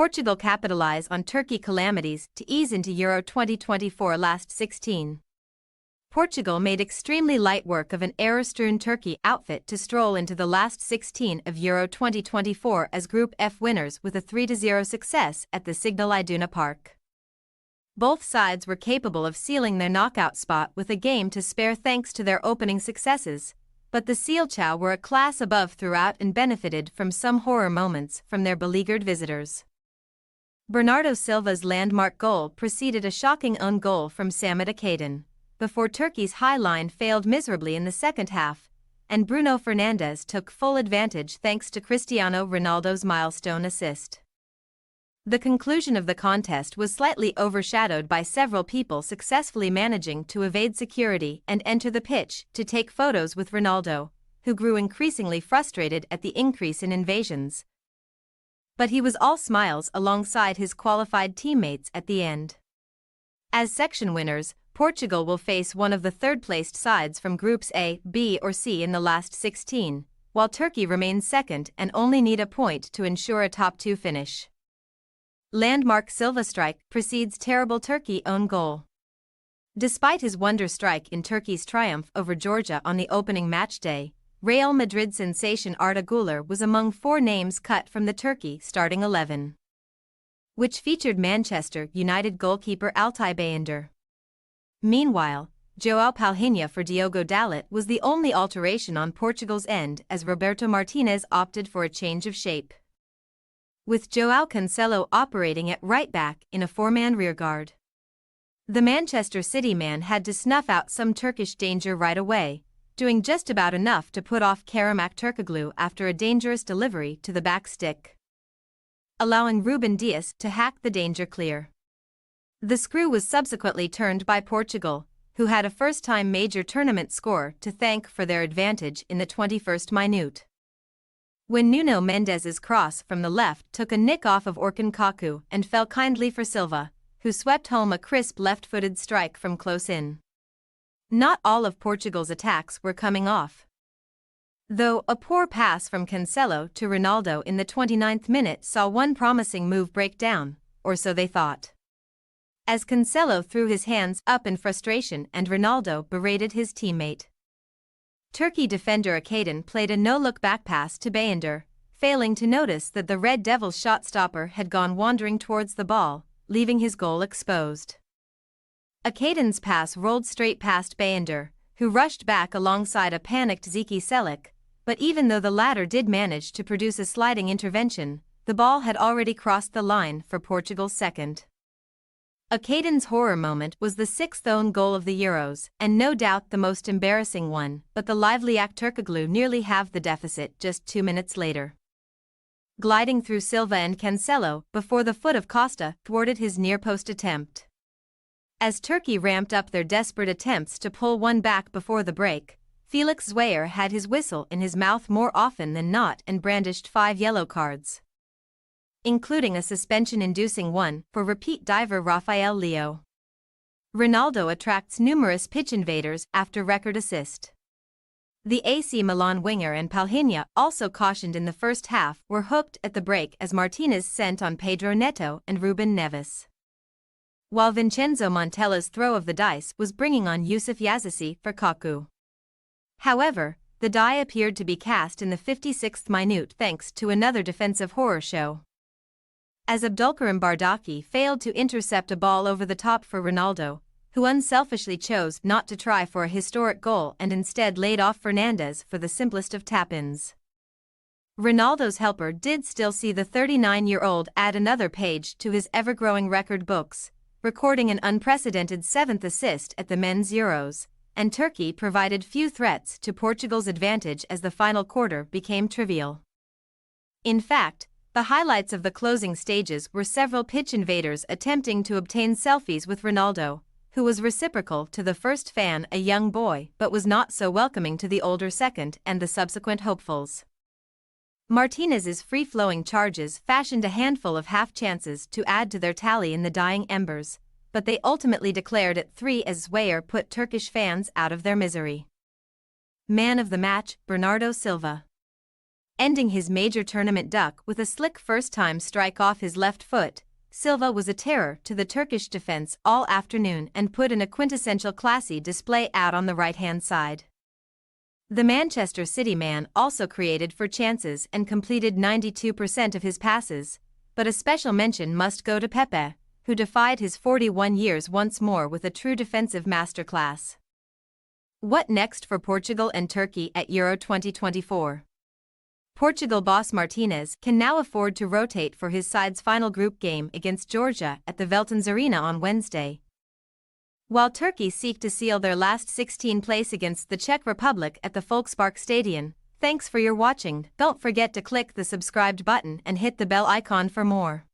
Portugal capitalise on Turkey calamities to ease into Euro 2024 last 16. Portugal made extremely light work of an error-strewn Turkey outfit to stroll into the last 16 of Euro 2024 as Group F winners with a 3-0 success at the Signal Iduna Park. Both sides were capable of sealing their knockout spot with a game to spare thanks to their opening successes, but the Seleção were a class above throughout and benefited from some horror moments from their beleaguered visitors. Bernardo Silva's landmark goal preceded a shocking own goal from Samet Akaydın, before Turkey's high line failed miserably in the second half, and Bruno Fernandes took full advantage thanks to Cristiano Ronaldo's milestone assist. The conclusion of the contest was slightly overshadowed by several people successfully managing to evade security and enter the pitch to take photos with Ronaldo, who grew increasingly frustrated at the increase in invasions. But he was all smiles alongside his qualified teammates at the end. As section winners, Portugal will face one of the third-placed sides from Groups A, B or C in the last 16, while Turkey remains second and only need a point to ensure a top 2 finish. Landmark Silva strike precedes terrible Turkey own goal. Despite his wonder strike in Turkey's triumph over Georgia on the opening match day, Real Madrid sensation Arda Güler was among 4 names cut from the Turkey starting 11, which featured Manchester United goalkeeper Altay Bayındır. Meanwhile, João Palhinha for Diogo Dalot was the only alteration on Portugal's end as Roberto Martinez opted for a change of shape, with João Cancelo operating at right-back in a 4-man rearguard. The Manchester City man had to snuff out some Turkish danger right away, doing just about enough to put off Kerem Aktürkoğlu after a dangerous delivery to the back stick, allowing Ruben Dias to hack the danger clear. The screw was subsequently turned by Portugal, who had a first-time major tournament score to thank for their advantage in the 21st minute, when Nuno Mendes's cross from the left took a nick off of Orkun Kaku and fell kindly for Silva, who swept home a crisp left-footed strike from close in. Not all of Portugal's attacks were coming off, though a poor pass from Cancelo to Ronaldo in the 29th minute saw one promising move break down, or so they thought, as Cancelo threw his hands up in frustration and Ronaldo berated his teammate. Turkey defender Akaydın played a no-look back pass to Bayındır, failing to notice that the Red Devils shot-stopper had gone wandering towards the ball, leaving his goal exposed. Akaydın's pass rolled straight past Bayındır, who rushed back alongside a panicked Zeki Çelik, but even though the latter did manage to produce a sliding intervention, the ball had already crossed the line for Portugal's second. Akaydın's horror moment was the 6th own goal of the Euros, and no doubt the most embarrassing one, but the lively Aktürkoğlu nearly halved the deficit just 2 minutes later, gliding through Silva and Cancelo before the foot of Costa thwarted his near-post attempt. As Turkey ramped up their desperate attempts to pull one back before the break, Felix Zwayer had his whistle in his mouth more often than not and brandished 5 yellow cards, including a suspension-inducing one for repeat diver Rafael Leo. Ronaldo attracts numerous pitch invaders after record assist. The AC Milan winger and Palhinha, also cautioned in the first half, were hooked at the break as Martinez sent on Pedro Neto and Ruben Neves, while Vincenzo Montella's throw of the dice was bringing on Yusuf Yazisi for Kaku. However, the die appeared to be cast in the 56th minute thanks to another defensive horror show, as Abdulkarim Bardaki failed to intercept a ball over the top for Ronaldo, who unselfishly chose not to try for a historic goal and instead laid off Fernandes for the simplest of tap-ins. Ronaldo's helper did still see the 39-year-old add another page to his ever-growing record books, recording an unprecedented 7th assist at the men's Euros, and Turkey provided few threats to Portugal's advantage as the final quarter became trivial. In fact, the highlights of the closing stages were several pitch invaders attempting to obtain selfies with Ronaldo, who was reciprocal to the first fan, a young boy, but was not so welcoming to the older second and the subsequent hopefuls. Martinez's free-flowing charges fashioned a handful of half-chances to add to their tally in the dying embers, but they ultimately declared it 3 as Zwayer put Turkish fans out of their misery. Man of the match, Bernardo Silva. ending his major tournament duck with a slick first-time strike off his left foot. Silva was a terror to the Turkish defense all afternoon and put in a quintessential classy display out on the right-hand side. The Manchester City man also created for chances and completed 92% of his passes, but a special mention must go to Pepe, who defied his 41 years once more with a true defensive masterclass. What next for Portugal and Turkey at Euro 2024? Portugal boss Martinez can now afford to rotate for his side's final group game against Georgia at the Veltins Arena on Wednesday, while Turkey seek to seal their last 16 place against the Czech Republic at the Volkspark Stadion. Thanks for your watching. Don't forget to click the subscribed button and hit the bell icon for more.